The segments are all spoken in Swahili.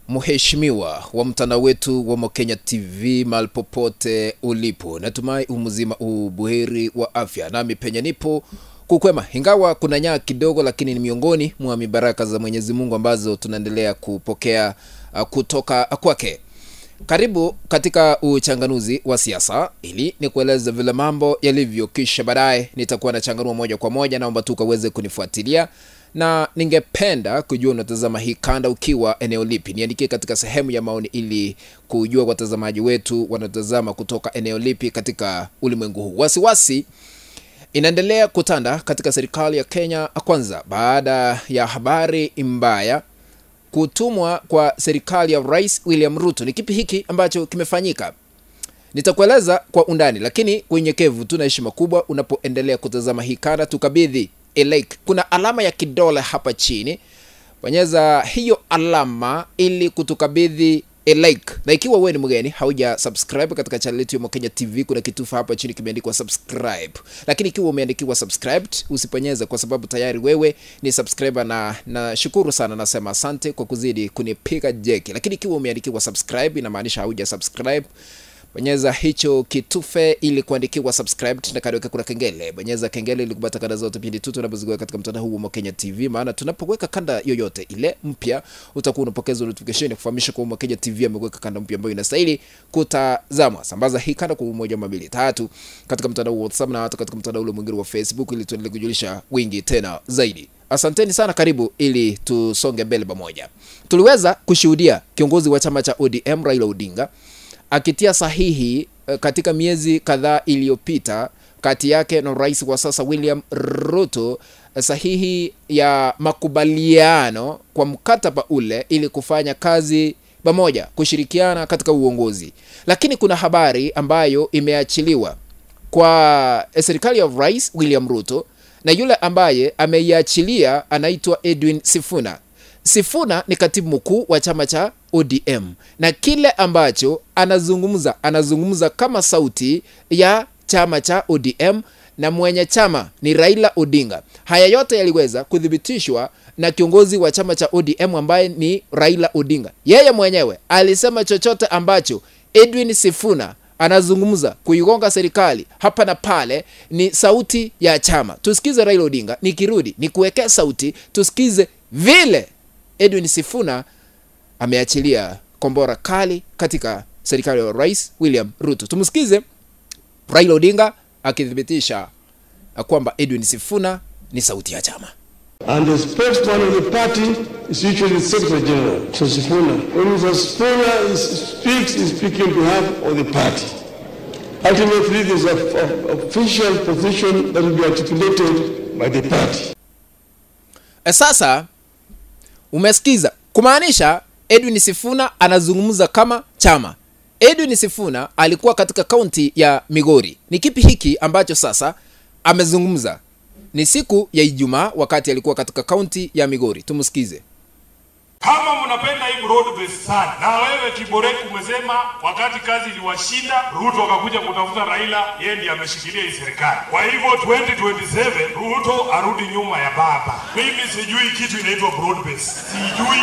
Mheshimiwa wa mtandao wetu wa Mokenya TV mahali popote ulipo, natumai umzima ubuheri wa afya. Nami penye nipo kukwema, ingawa kuna nyaa kidogo, lakini ni miongoni mwa mibaraka za Mwenyezi Mungu ambazo tunaendelea kupokea kutoka kwake. Karibu katika uchanganuzi wa siasa, ili nikueleze vile mambo yalivyo, kisha baadaye nitakuwa na changanua moja kwa moja. Naomba tu kaweze kunifuatilia, na ningependa kujua unatazama hii kanda ukiwa eneo lipi. Niandikie katika sehemu ya maoni ili kujua watazamaji wetu wanatazama kutoka eneo lipi katika ulimwengu huu. Wasiwasi inaendelea kutanda katika serikali ya Kenya kwanza baada ya habari mbaya kutumwa kwa serikali ya Rais William Ruto. Ni kipi hiki ambacho kimefanyika? Nitakueleza kwa undani, lakini kwa unyenyekevu tuna heshima kubwa unapoendelea kutazama hii kanda, tukabidhi a like. Kuna alama ya kidole hapa chini, bonyeza hiyo alama ili kutukabidhi a like. Na ikiwa wewe ni mgeni hauja subscribe katika channel yetu ya Mokenya TV, kuna kitufe hapa chini kimeandikwa subscribe. Lakini ikiwa umeandikiwa subscribed, usiponyeze kwa sababu tayari wewe ni subscriber, na shukuru sana, nasema asante kwa kuzidi kunipiga jeki. Lakini ikiwa umeandikiwa subscribe, inamaanisha hauja subscribe. Bonyeza hicho kitufe ili kuandikiwa subscribed, na kariweka kuna kengele. Bonyeza kengele ili kupata kanda zote pindi tu tunapozigaweka katika mtandao huu wa Mokenya TV, maana tunapoweka kanda yoyote ile mpya utakuwa unapokezwa notification kufahamisha kwa Mokenya TV ameweka kanda mpya ambayo inastahili kutazamwa. Sambaza hii kanda kwa 1 2 3 katika mtandao wa WhatsApp na hata katika mtandao ule mwingine wa Facebook ili tuendelee kujulisha wingi tena zaidi. Asanteni sana, karibu ili tusonge mbele pamoja. Tuliweza kushuhudia kiongozi wa chama cha ODM Raila Odinga akitia sahihi katika miezi kadhaa iliyopita kati yake na rais wa sasa William Ruto, sahihi ya makubaliano kwa mkataba ule ili kufanya kazi pamoja, kushirikiana katika uongozi. Lakini kuna habari ambayo imeachiliwa kwa serikali ya Rais William Ruto, na yule ambaye ameiachilia anaitwa Edwin Sifuna. Sifuna ni katibu mkuu wa chama cha ODM, na kile ambacho anazungumza kama sauti ya chama cha ODM, na mwenye chama ni Raila Odinga. Haya yote yaliweza kudhibitishwa na kiongozi wa chama cha ODM ambaye ni Raila Odinga. Yeye mwenyewe alisema chochote ambacho Edwin Sifuna anazungumza kuigonga serikali hapa na pale ni sauti ya chama. Tusikize Raila Odinga, nikirudi nikuwekea sauti, tusikize vile Edwin Sifuna ameachilia kombora kali katika serikali ya Rais William Ruto. Tumsikize Raila Odinga akithibitisha kwamba Edwin Sifuna ni sauti ya chama. And the spokesman of the party is usually the Secretary General, so Sifuna. When Mr. Sifuna speaks, he's speaking on behalf of the party. Ultimately, there's an official position that will be articulated by the party. Sasa umesikiza, kumaanisha Edwin Sifuna anazungumza kama chama. Edwin Sifuna alikuwa katika kaunti ya Migori. Ni kipi hiki ambacho sasa amezungumza? Ni siku ya Ijumaa wakati alikuwa katika kaunti ya Migori. Tumsikize. Kama mnapenda hii broad based sana, na wewe Kiborek umesema wakati kazi iliwashinda Ruto akakuja kutafuta Raila, yeye ndiye ameshikilia hii serikali. Kwa hivyo 2027 Ruto arudi nyuma ya baba. Mimi sijui kitu inaitwa broad based. Sijui.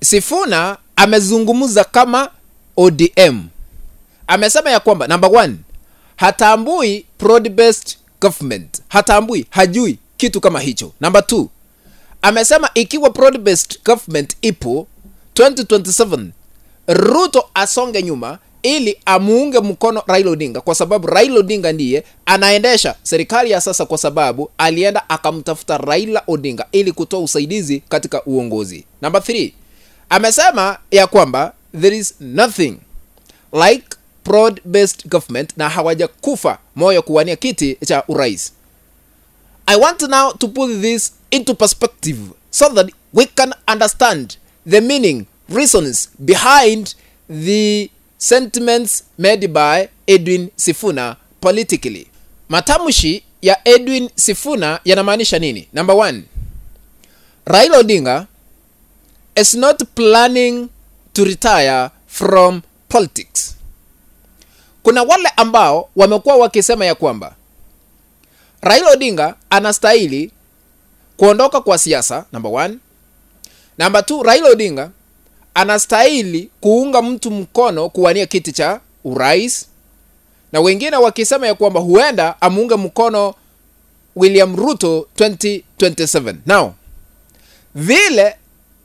Sifuna amezungumza kama ODM. Amesema ya kwamba number 1, hatambui broad based government. Hatambui, hajui kitu kama hicho. Number 2, amesema ikiwa broad based government ipo 2027 Ruto asonge nyuma ili amuunge mkono Raila Odinga, kwa sababu Raila Odinga ndiye anaendesha serikali ya sasa, kwa sababu alienda akamtafuta Raila Odinga ili kutoa usaidizi katika uongozi. Number 3, amesema ya kwamba there is nothing like broad based government na hawaja kufa moyo kuwania kiti cha urais. I want now to put this into perspective so that we can understand the meaning, reasons behind the sentiments made by Edwin Sifuna politically. Matamshi ya Edwin Sifuna yanamaanisha nini? Number 1, Raila Odinga is not planning to retire from politics. Kuna wale ambao wamekuwa wakisema ya kwamba Raila Odinga anastahili kuondoka kwa siasa, number 1. Number 2, Raila Odinga anastahili kuunga mtu mkono kuwania kiti cha urais, na wengine wakisema ya kwamba huenda amuunge mkono William Ruto 2027. Now, vile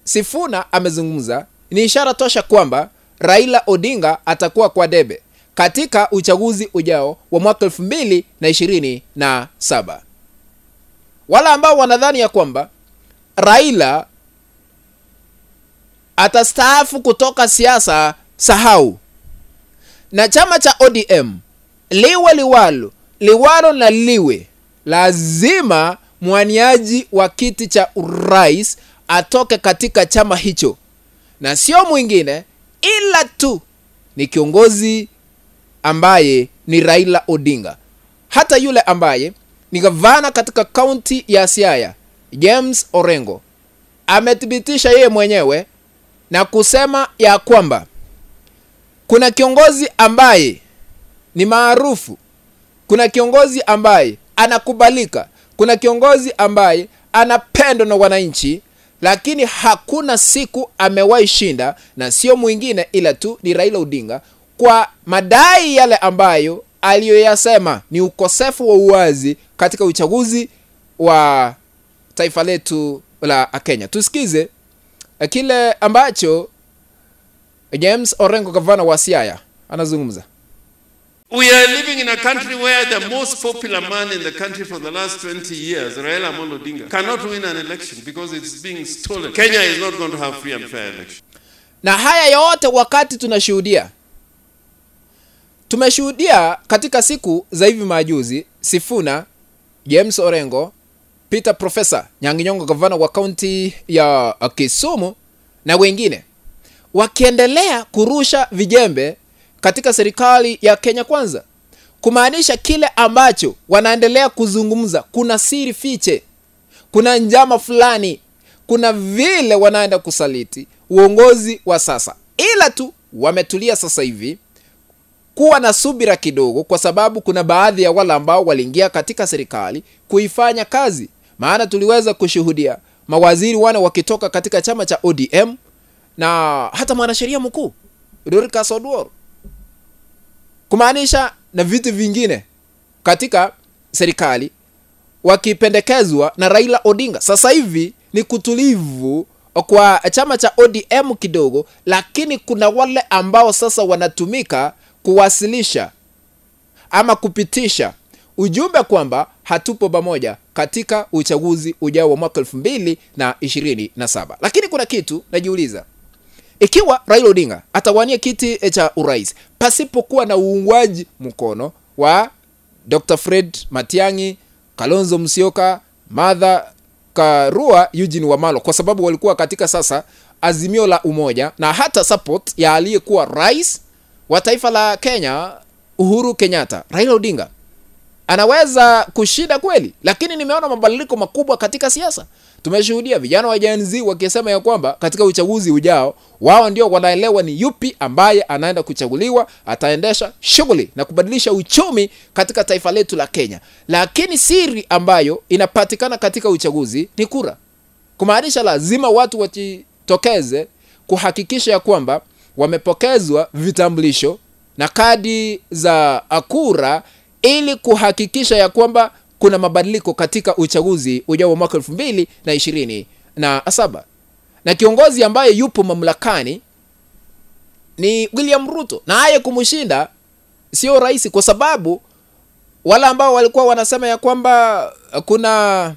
Sifuna amezungumza ni ishara tosha kwamba Raila Odinga atakuwa kwa debe katika uchaguzi ujao wa mwaka 2027. Wala ambao wanadhani ya kwamba Raila atastaafu kutoka siasa, sahau. Na chama cha ODM, liwalo na liwe, lazima mwaniaji wa kiti cha urais atoke katika chama hicho, na sio mwingine ila tu ni kiongozi ambaye ni Raila Odinga. Hata yule ambaye ni gavana katika kaunti ya Siaya, James Orengo, amethibitisha yeye mwenyewe na kusema ya kwamba kuna kiongozi ambaye ni maarufu, kuna kiongozi ambaye anakubalika, kuna kiongozi ambaye anapendwa na wananchi, lakini hakuna siku amewahi shinda, na sio mwingine ila tu ni Raila Odinga, kwa madai yale ambayo aliyoyasema ni ukosefu wa uwazi katika uchaguzi wa taifa letu la Kenya. Tusikize kile ambacho James Orengo, gavana wa Siaya, anazungumza. We are living in a country where the most popular man in the country for the last 20 years, Raila Amolo Odinga, cannot win an election because it's being stolen. Kenya is not going to have free and fair election. Na haya yote wakati tumeshuhudia katika siku za hivi majuzi, Sifuna, James Orengo, Peter Professor Nyang'i Nyong'o, gavana wa kaunti ya Kisumu, na wengine wakiendelea kurusha vijembe katika serikali ya Kenya Kwanza, kumaanisha kile ambacho wanaendelea kuzungumza kuna siri fiche, kuna njama fulani, kuna vile wanaenda kusaliti uongozi wa sasa. Ila tu wametulia sasa hivi kuwa na subira kidogo, kwa sababu kuna baadhi ya wale ambao waliingia katika serikali kuifanya kazi. Maana tuliweza kushuhudia mawaziri wana wakitoka katika chama cha ODM, na hata mwanasheria mkuu Dorcas Oduor, kumaanisha na vitu vingine katika serikali wakipendekezwa na Raila Odinga. Sasa hivi ni kutulivu kwa chama cha ODM kidogo, lakini kuna wale ambao sasa wanatumika kuwasilisha ama kupitisha ujumbe kwamba hatupo pamoja katika uchaguzi ujao wa mwaka 2027. Lakini kuna kitu najiuliza, ikiwa Raila Odinga atawania kiti cha urais pasipokuwa na uungwaji mkono wa Dr. Fred Matiang'i, Kalonzo Musyoka, Martha Karua, Eugene Wamalwa, kwa sababu walikuwa katika sasa Azimio la Umoja na hata support ya aliyekuwa rais wa taifa la Kenya Uhuru Kenyatta, Raila Odinga anaweza kushinda kweli. Lakini nimeona mabadiliko makubwa katika siasa. Tumeshuhudia vijana wa Gen Z wakisema ya kwamba katika uchaguzi ujao wao ndio wanaelewa ni yupi ambaye anaenda kuchaguliwa, ataendesha shughuli na kubadilisha uchumi katika taifa letu la Kenya. Lakini siri ambayo inapatikana katika uchaguzi ni kura. Kumaanisha lazima watu wajitokeze kuhakikisha ya kwamba wamepokezwa vitambulisho na kadi za kura, ili kuhakikisha ya kwamba kuna mabadiliko katika uchaguzi ujao wa mwaka 2027. Na kiongozi ambaye yupo mamlakani ni William Ruto, na haya kumshinda sio rahisi, kwa sababu wala ambao walikuwa wanasema ya kwamba kuna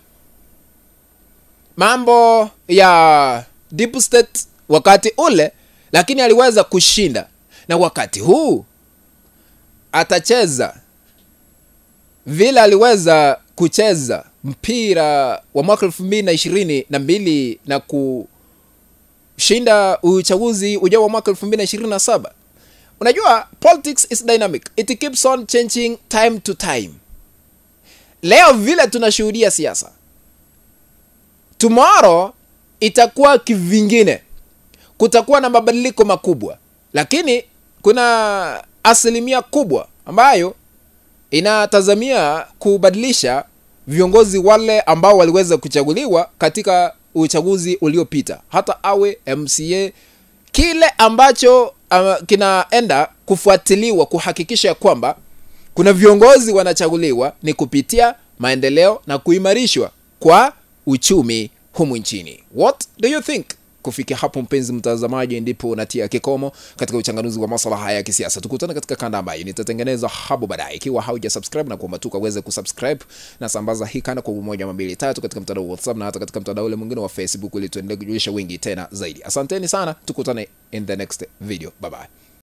mambo ya deep state wakati ule, lakini aliweza kushinda. Na wakati huu atacheza vile aliweza kucheza mpira wa mwaka 2022 na kushinda uchaguzi ujao wa mwaka 2027. Unajua, politics is dynamic. It keeps on changing time to time. Leo vile tunashuhudia siasa, tomorrow itakuwa kivingine, kutakuwa na mabadiliko makubwa. Lakini kuna asilimia kubwa ambayo inatazamia kubadilisha viongozi wale ambao waliweza kuchaguliwa katika uchaguzi uliopita, hata awe MCA, kile ambacho kinaenda kufuatiliwa kuhakikisha kwamba kuna viongozi wanachaguliwa ni kupitia maendeleo na kuimarishwa kwa uchumi humu nchini. What do you think? Kufikia hapo mpenzi mtazamaji, ndipo natia kikomo katika uchanganuzi wa masuala haya ya kisiasa. Tukutane katika kanda ambayo nitatengeneza hapo baadaye. Ikiwa hauja subscribe na kuomba tu uweze kusubscribe na sambaza hii kanda kwa 1 2 3 katika mtandao wa WhatsApp na hata katika mtandao ule mwingine wa Facebook ili tuendelee kujulisha wingi tena zaidi. Asanteni sana, tukutane in the next video. Bye bye.